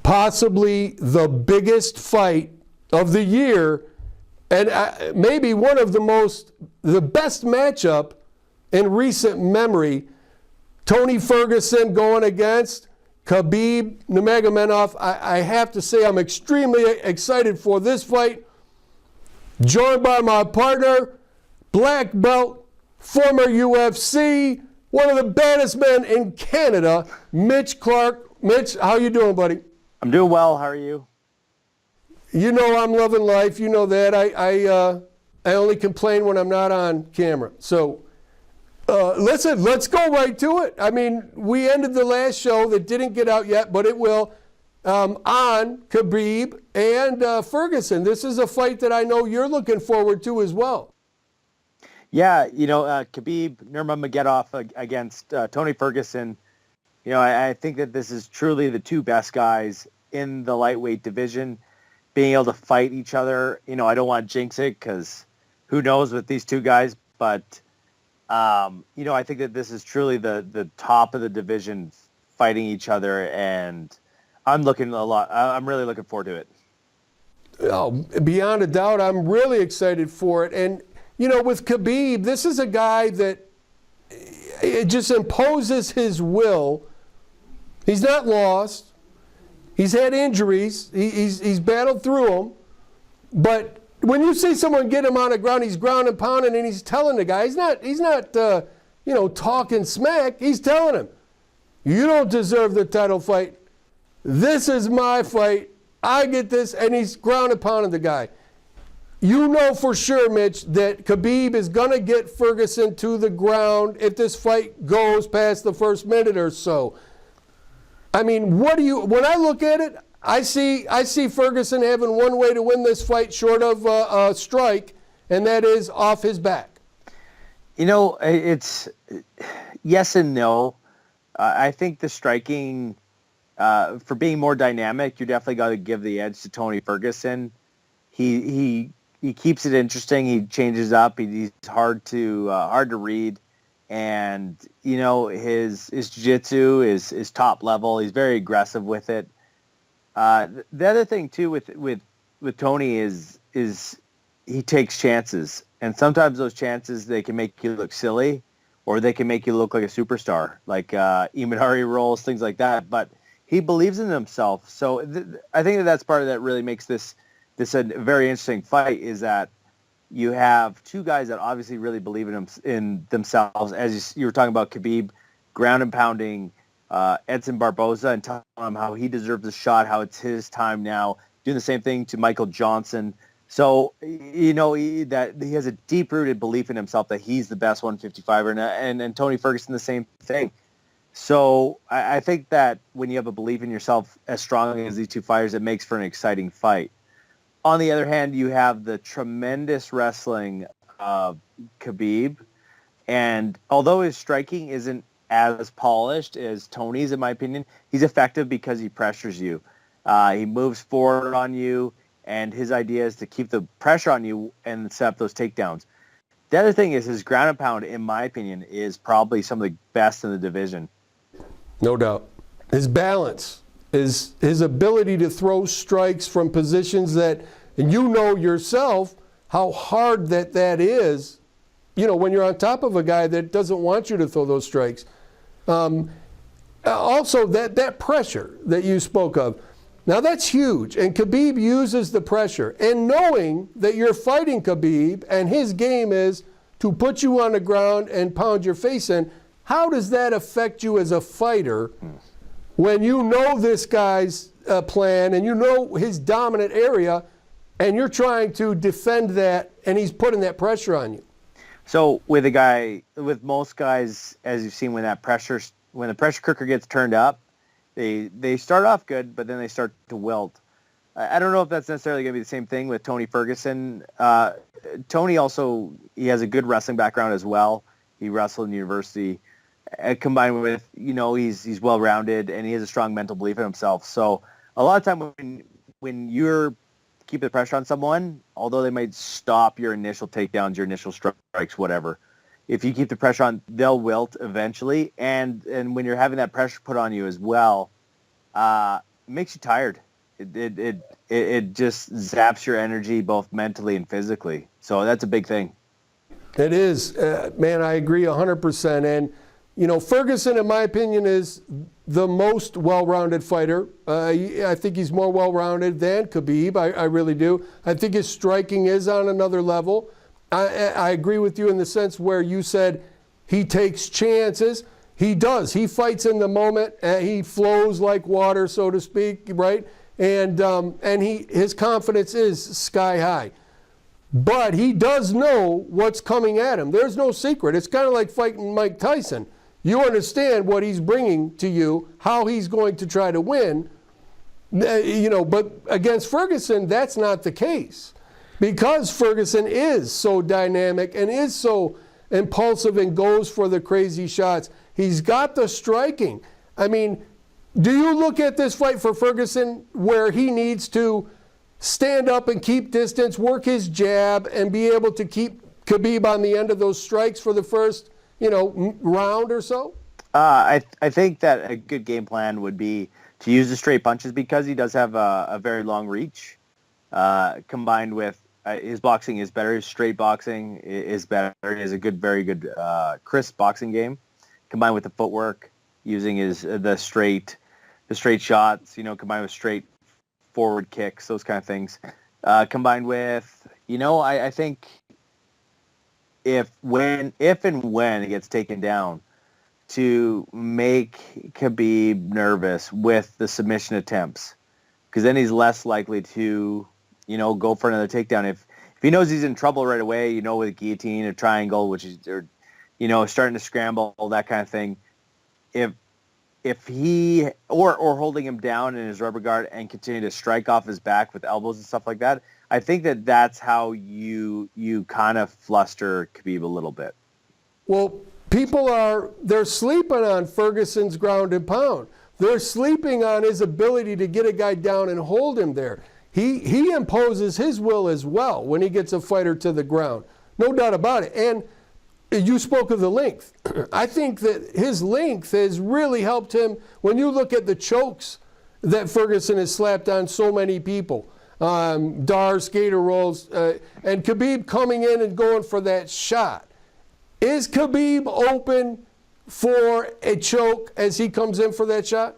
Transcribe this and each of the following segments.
Possibly the biggest fight of the year, and maybe one of the best matchup in recent memory. Tony Ferguson going against Khabib Nurmagomedov. I have to say I'm extremely excited for this fight. Joined by my partner, black belt, former UFC, one of the baddest men in Canada, Mitch Clarke. Mitch, how you doing, buddy? I'm doing well. How are you? You know I'm loving life. You know that. I only complain when I'm not on camera. So, listen, let's go right to it. I mean, we ended the last show that didn't get out yet, but it will, on Khabib and Ferguson. This is a fight that I know you're looking forward to as well. Yeah, Khabib Nurmagomedov against Tony Ferguson. I think that this is truly the two best guys in the lightweight division, being able to fight each other. I don't want to jinx it because who knows with these two guys, but, I think that this is truly the top of the division fighting each other, and I'm really looking forward to it. Oh, beyond a doubt, I'm really excited for it. And, with Khabib, this is a guy that it just imposes his will. He's not lost. He's had injuries. He's battled through them. But when you see someone get him on the ground, he's ground and pounding, and he's telling the guy, he's not talking smack. He's telling him, you don't deserve the title fight. This is my fight. I get this, and he's ground and pounding the guy. You know for sure, Mitch, that Khabib is going to get Ferguson to the ground if this fight goes past the first minute or so. I mean, when I look at it, I see Ferguson having one way to win this fight short of a strike, and that is off his back. It's yes and no. I think the striking, for being more dynamic, you definitely got to give the edge to Tony Ferguson. He keeps it interesting. He changes up. He's hard to read. And, his jiu-jitsu is top level. He's very aggressive with it. The other thing, too, with Tony is he takes chances. And sometimes those chances, they can make you look silly or they can make you look like a superstar, like Imanari rolls, things like that. But he believes in himself. So I think that's part of that really makes this a very interesting fight, is that you have two guys that obviously really believe in themselves. As you were talking about Khabib ground and pounding Edson Barboza and telling him how he deserves a shot, how it's his time now, doing the same thing to Michael Johnson. So, that he has a deep-rooted belief in himself that he's the best 155er, and Tony Ferguson the same thing. So I think that when you have a belief in yourself as strong as these two fighters, it makes for an exciting fight. On the other hand, you have the tremendous wrestling of Khabib. And although his striking isn't as polished as Tony's, in my opinion, he's effective because he pressures you. He moves forward on you, and his idea is to keep the pressure on you and set up those takedowns. The other thing is his ground and pound, in my opinion, is probably some of the best in the division. No doubt. His balance, his ability to throw strikes from positions that, and you know yourself how hard that is, when you're on top of a guy that doesn't want you to throw those strikes. Also, that pressure that you spoke of, now that's huge. And Khabib uses the pressure. And knowing that you're fighting Khabib and his game is to put you on the ground and pound your face in, how does that affect you as a fighter when you know this guy's plan and you know his dominant area, and you're trying to defend that, and he's putting that pressure on you. So with most guys, as you've seen, when the pressure cooker gets turned up, they start off good, but then they start to wilt. I don't know if that's necessarily going to be the same thing with Tony Ferguson. Tony also, he has a good wrestling background as well. He wrestled in university, combined with, he's well-rounded and he has a strong mental belief in himself. So a lot of time when you're keeping the pressure on someone, although they might stop your initial takedowns, your initial strikes, whatever, if you keep the pressure on, they'll wilt eventually. And when you're having that pressure put on you as well, it makes you tired. It just zaps your energy both mentally and physically. So that's a big thing. It is. Man, I agree 100%. And, Ferguson, in my opinion, is the most well-rounded fighter. I think he's more well-rounded than Khabib. I really do. I think his striking is on another level. I agree with you in the sense where you said he takes chances. He does. He fights in the moment. He flows like water, so to speak, right? And his confidence is sky high. But he does know what's coming at him. There's no secret. It's kind of like fighting Mike Tyson. You understand what he's bringing to you, how he's going to try to win. But against Ferguson, that's not the case. Because Ferguson is so dynamic and is so impulsive and goes for the crazy shots. He's got the striking. I mean, do you look at this fight for Ferguson where he needs to stand up and keep distance, work his jab, and be able to keep Khabib on the end of those strikes for the first, round or so? I think that a good game plan would be to use the straight punches because he does have a very long reach, combined with his boxing is better. His straight boxing is better. He has a very good, crisp boxing game, combined with the footwork, using the straight shots, combined with straight forward kicks, those kind of things, combined with, I think if and when it gets taken down, to make Khabib nervous with the submission attempts, because then he's less likely to, go for another takedown. If he knows he's in trouble right away, with a guillotine, a triangle, which is, starting to scramble, that kind of thing. If he or holding him down in his rubber guard and continue to strike off his back with elbows and stuff like that, I think that's how you kind of fluster Khabib a little bit. Well, they're sleeping on Ferguson's ground and pound. They're sleeping on his ability to get a guy down and hold him there. He imposes his will as well when he gets a fighter to the ground. No doubt about it. And you spoke of the length. I think that his length has really helped him when you look at the chokes that Ferguson has slapped on so many people. Dar, skater rolls, and Khabib coming in and going for that shot. Is Khabib open for a choke as he comes in for that shot?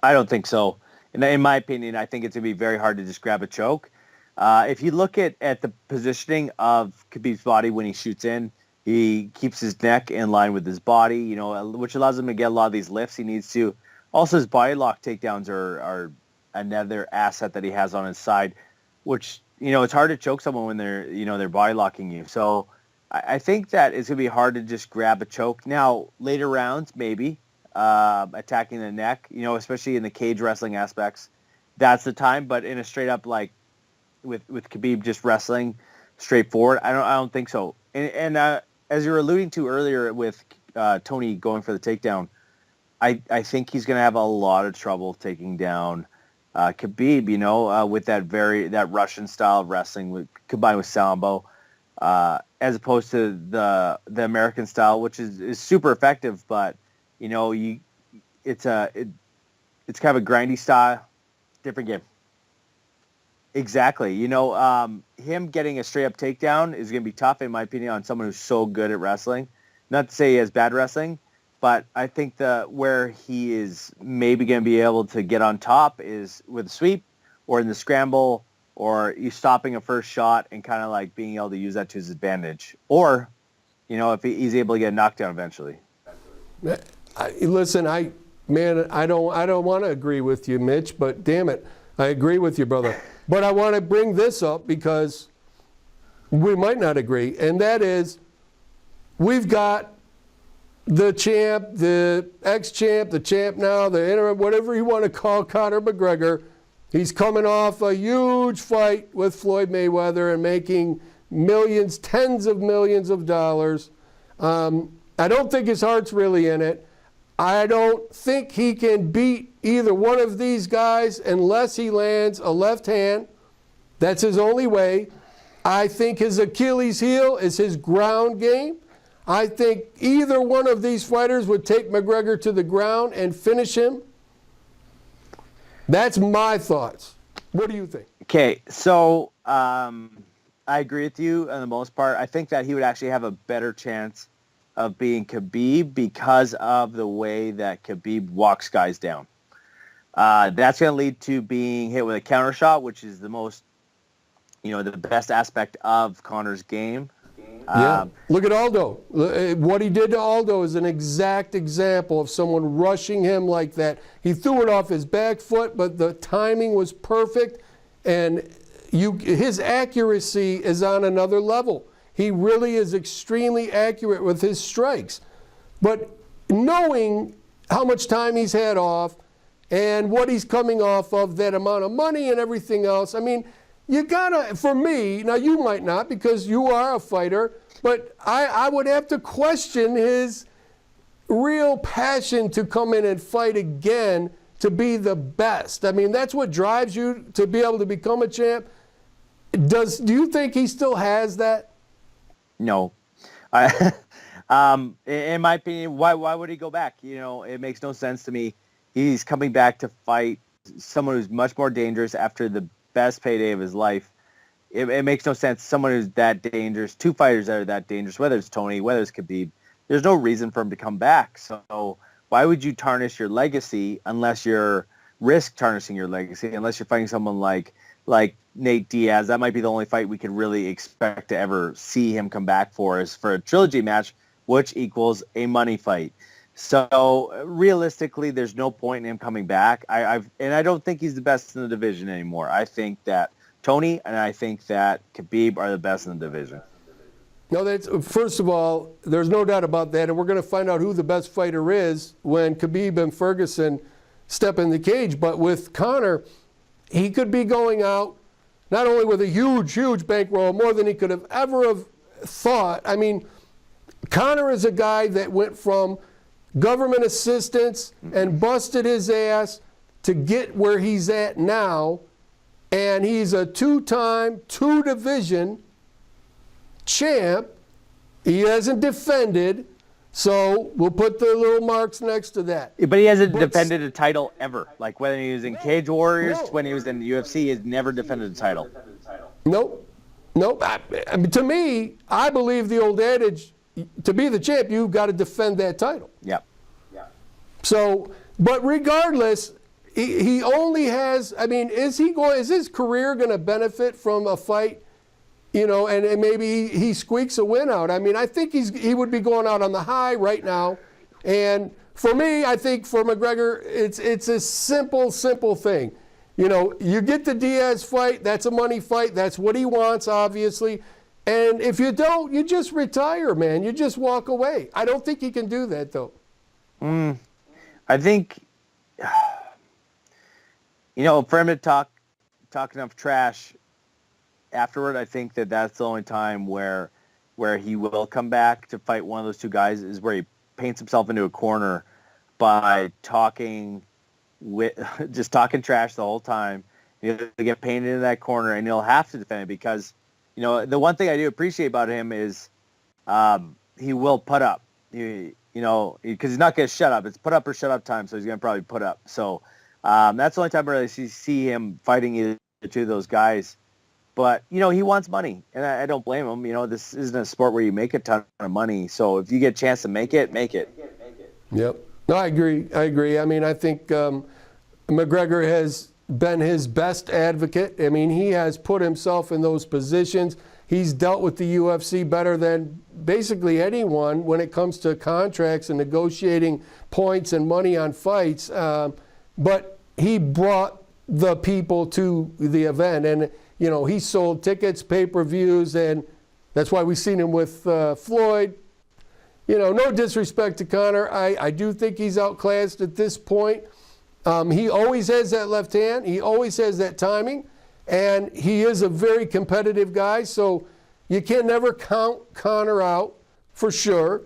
I don't think so. In my opinion, I think it's going to be very hard to just grab a choke. If you look at the positioning of Khabib's body when he shoots in, he keeps his neck in line with his body, which allows him to get a lot of these lifts he needs to. Also, his body lock takedowns are another asset that he has on his side, which, it's hard to choke someone when they're body locking you. So I think that it's going to be hard to just grab a choke. Now, later rounds, maybe, attacking the neck, especially in the cage wrestling aspects, that's the time. But in a straight up, like, with Khabib just wrestling straightforward, I don't think so. And as you were alluding to earlier with Tony going for the takedown, I think he's going to have a lot of trouble taking down Khabib, with that Russian style of wrestling combined with Sambo, as opposed to the American style, which is super effective, but it's kind of a grindy style, different game. Exactly. Him getting a straight-up takedown is going to be tough, in my opinion, on someone who's so good at wrestling. Not to say he has bad wrestling, but I think where he is maybe going to be able to get on top is with a sweep or in the scramble, or you stopping a first shot and kind of like being able to use that to his advantage. Or, if he's able to get a knockdown eventually. Listen, man, I don't want to agree with you, Mitch, but damn it, I agree with you, brother. But I want to bring this up because we might not agree, and that is we've got the champ, the ex-champ, the champ now, the interim, whatever you want to call Conor McGregor. He's coming off a huge fight with Floyd Mayweather and making millions, tens of millions of dollars. I don't think his heart's really in it. I don't think he can beat either one of these guys unless he lands a left hand. That's his only way. I think his Achilles heel is his ground game. I think either one of these fighters would take McGregor to the ground and finish him. That's my thoughts. What do you think? Okay, so I agree with you on the most part. I think that he would actually have a better chance of being Khabib because of the way that Khabib walks guys down. That's going to lead to being hit with a counter shot, which is the most, the best aspect of Conor's game. Yeah. Look at Aldo. What he did to Aldo is an exact example of someone rushing him like that. He threw it off his back foot, but the timing was perfect, and his accuracy is on another level. He really is extremely accurate with his strikes. But knowing how much time he's had off and what he's coming off of, that amount of money and everything else, I mean, you gotta, for me, now you might not because you are a fighter, but I would have to question his real passion to come in and fight again to be the best. I mean, that's what drives you to be able to become a champ. Do you think he still has that? No. In my opinion, why would he go back? It makes no sense to me. He's coming back to fight someone who's much more dangerous after the best payday of his life. It makes no sense. Someone who's that dangerous, two fighters that are that dangerous, whether it's Tony, whether it's Khabib, there's no reason for him to come back. So why would you tarnish your legacy unless you're risk tarnishing your legacy, unless you're fighting someone like Nate Diaz? That might be the only fight we could really expect to ever see him come back for, is for a trilogy match, which equals a money fight. So realistically, there's no point in him coming back. I don't think he's the best in the division anymore. I think that Tony and I think that Khabib are the best in the division. No, first of all, there's no doubt about that, and we're going to find out who the best fighter is when Khabib and Ferguson step in the cage. But with Conor, he could be going out not only with a huge, huge bankroll, more than he could have ever thought. I mean, Conor is a guy that went from government assistance and busted his ass to get where he's at now, and he's a two-time, two-division champ. He hasn't defended, so we'll put the little marks next to that. But he hasn't defended a title ever. Like when he was in Cage Warriors, when he was in the UFC, he has never defended a title. Nope. I mean, to me, I believe the old adage, to be the champ, you've got to defend that title. Yep. So, but regardless, he only has, I mean, is his career going to benefit from a fight, and maybe he squeaks a win out? I mean, I think he would be going out on the high right now. And for me, I think for McGregor, it's a simple thing. You get the Diaz fight, that's a money fight, that's what he wants, obviously. And if you don't, you just retire, man. You just walk away. I don't think he can do that, though. I think, for him to talk enough trash afterward, I think that's the only time where he will come back to fight one of those two guys, is where he paints himself into a corner by just talking trash the whole time. He'll get painted in that corner, and he'll have to defend it because, the one thing I do appreciate about him is he will put up. Because he's not going to shut up. It's put up or shut up time, so he's going to probably put up. So that's the only time I really see him fighting either two of those guys. But, he wants money, and I don't blame him. This isn't a sport where you make a ton of money. So if you get a chance to make it, make it. Yep. No, I agree. I mean, I think McGregor has been his best advocate. I mean, he has put himself in those positions. He's dealt with the UFC better than basically anyone when it comes to contracts and negotiating points and money on fights. But he brought the people to the event, and he sold tickets, pay-per-views, and that's why we've seen him with Floyd. No disrespect to Conor. I do think he's outclassed at this point. He always has that left hand. He always has that timing. And he is a very competitive guy, so you can never count Conor out for sure.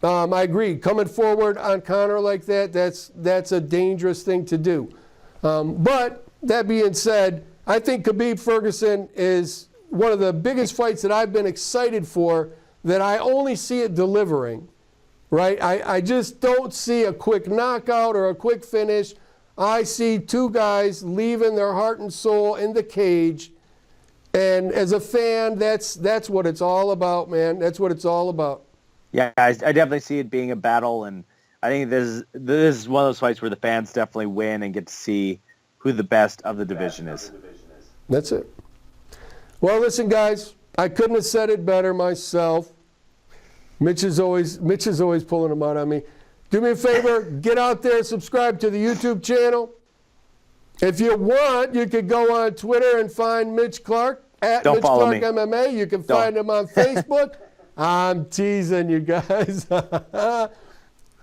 I agree. Coming forward on Conor like that, that's a dangerous thing to do. But that being said, I think Khabib Ferguson is one of the biggest fights that I've been excited for, that I only see it delivering, right? I just don't see a quick knockout or a quick finish. I see two guys leaving their heart and soul in the cage. And as a fan, that's what it's all about, man. That's what it's all about. Yeah, I definitely see it being a battle, and I think this is one of those fights where the fans definitely win and get to see who the best of the division is. That's it. Well, listen, guys, I couldn't have said it better myself. Mitch is always pulling them out on me. Do me a favor, get out there, subscribe to the YouTube channel. If you want, you could go on Twitter and find Mitch Clarke at Don't Mitch follow Clarke me. MMA. You can find him on Facebook. I'm teasing you guys.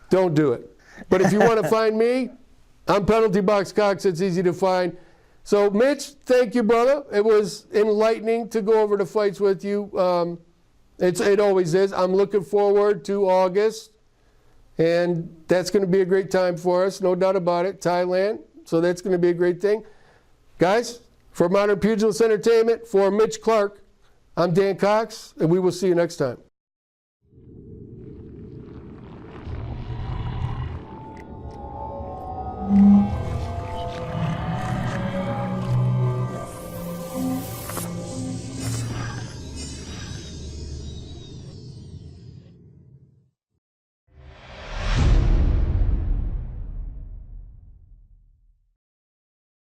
Don't do it. But if you want to find me, I'm Penalty Box Cox. It's easy to find. So, Mitch, thank you, brother. It was enlightening to go over the fights with you. It always is. I'm looking forward to August. And that's going to be a great time for us, no doubt about it. Thailand. So that's going to be a great thing. Guys, for Modern Pugilist Entertainment, for Mitch Clarke, I'm Dan Cox, and we will see you next time.